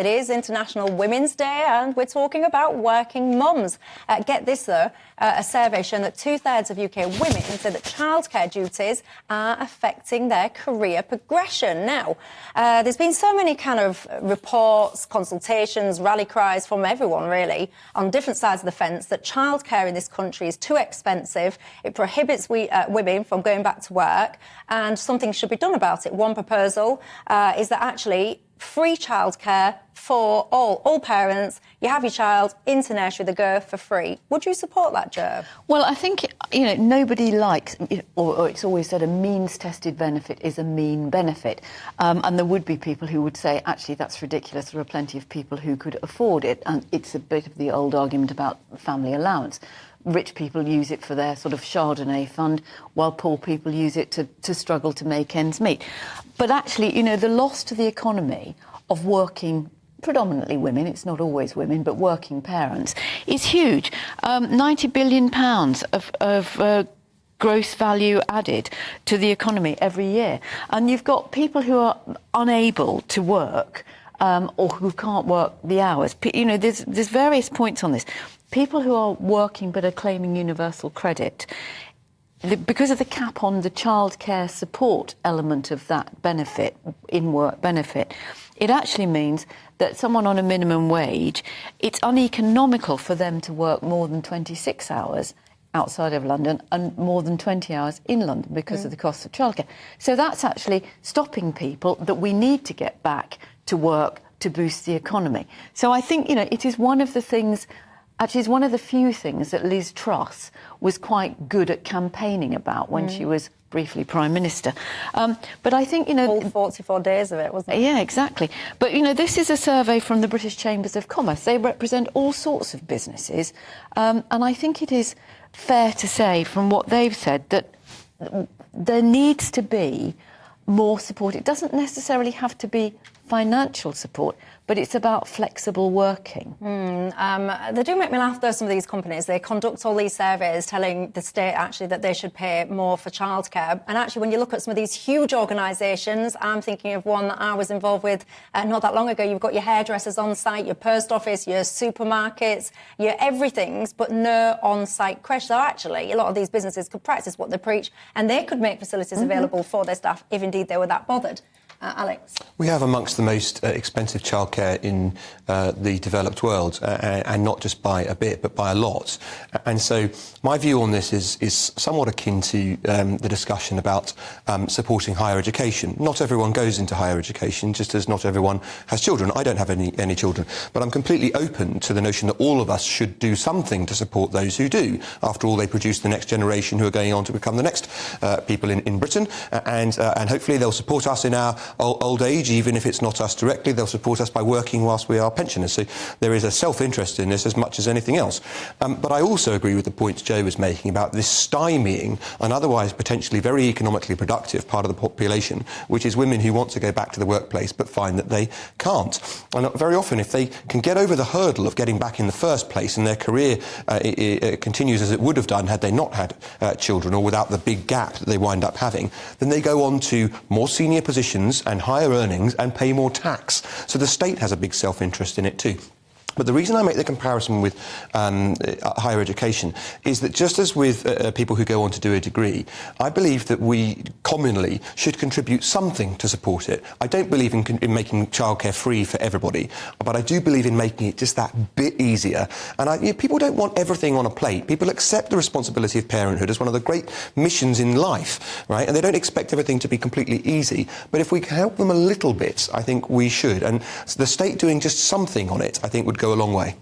It is International Women's Day and we're talking about working mums. Get this though, a survey showing that 2/3 of UK women say that childcare duties are affecting their career progression. Now, there's been so many kind of reports, consultations, rally cries from everyone really on different sides of the fence that childcare in this country is too expensive. It prohibits women from going back to work and something should be done about it. One proposal is that actually free childcare for all parents. You have your child into nursery, they go for free. Would you support that, Jo? Well, I think, nobody likes, or it's always said a means-tested benefit is a mean benefit. And there would be people who would say, actually, that's ridiculous. There are plenty of people who could afford it. And it's a bit of the old argument about family allowance. Rich people use it for their sort of Chardonnay fund, while poor people use it to struggle to make ends meet. But actually, the loss to the economy of working, predominantly women, it's not always women, but working parents, is huge. £90 billion of gross value added to the economy every year. And you've got people who are unable to work or who can't work the hours. There's various points on this. People who are working but are claiming universal credit, because of the cap on the childcare support element of that benefit, in-work benefit, it actually means that someone on a minimum wage, it's uneconomical for them to work more than 26 hours outside of London and more than 20 hours in London because of the cost of childcare. So that's actually stopping people that we need to get back to work to boost the economy. So I think, it is one of the things. Actually, it's one of the few things that Liz Truss was quite good at campaigning about when she was briefly Prime Minister. But I think, all 44 days of it, wasn't it? Yeah, exactly. But, this is a survey from the British Chambers of Commerce. They represent all sorts of businesses. And I think it is fair to say, from what they've said, that there needs to be more support. It doesn't necessarily have to be financial support, but it's about flexible working. They do make me laugh, though, some of these companies. They conduct all these surveys telling the state, actually, that they should pay more for childcare. And actually, when you look at some of these huge organisations, I'm thinking of one that I was involved with not that long ago. You've got your hairdressers on site, your post office, your supermarkets, your everything's, but no on-site creche. So actually, a lot of these businesses could practice what they preach, and they could make facilities available for their staff if indeed they were that bothered. Alex? We have amongst the most expensive childcare in the developed world, and not just by a bit, but by a lot. And so my view on this is somewhat akin to the discussion about supporting higher education. Not everyone goes into higher education, just as not everyone has children. I don't have any children, but I'm completely open to the notion that all of us should do something to support those who do. After all, they produce the next generation who are going on to become the next people in Britain, and hopefully they'll support us in our old age, even if it's not us directly. They'll support us by working whilst we are pensioners. So there is a self-interest in this as much as anything else. But I also agree with the points Jo was making about this stymieing an otherwise potentially very economically productive part of the population, which is women who want to go back to the workplace but find that they can't. And very often, if they can get over the hurdle of getting back in the first place and their career continues as it would have done had they not had children, or without the big gap that they wind up having, then they go on to more senior positions and higher earnings and pay more tax. So the state has a big self-interest in it too. But the reason I make the comparison with higher education is that just as with people who go on to do a degree, I believe that we commonly should contribute something to support it. I don't believe in making childcare free for everybody, but I do believe in making it just that bit easier. And people don't want everything on a plate. People accept the responsibility of parenthood as one of the great missions in life, right? And they don't expect everything to be completely easy. But if we can help them a little bit, I think we should. And the state doing just something on it, I think, would go a long way.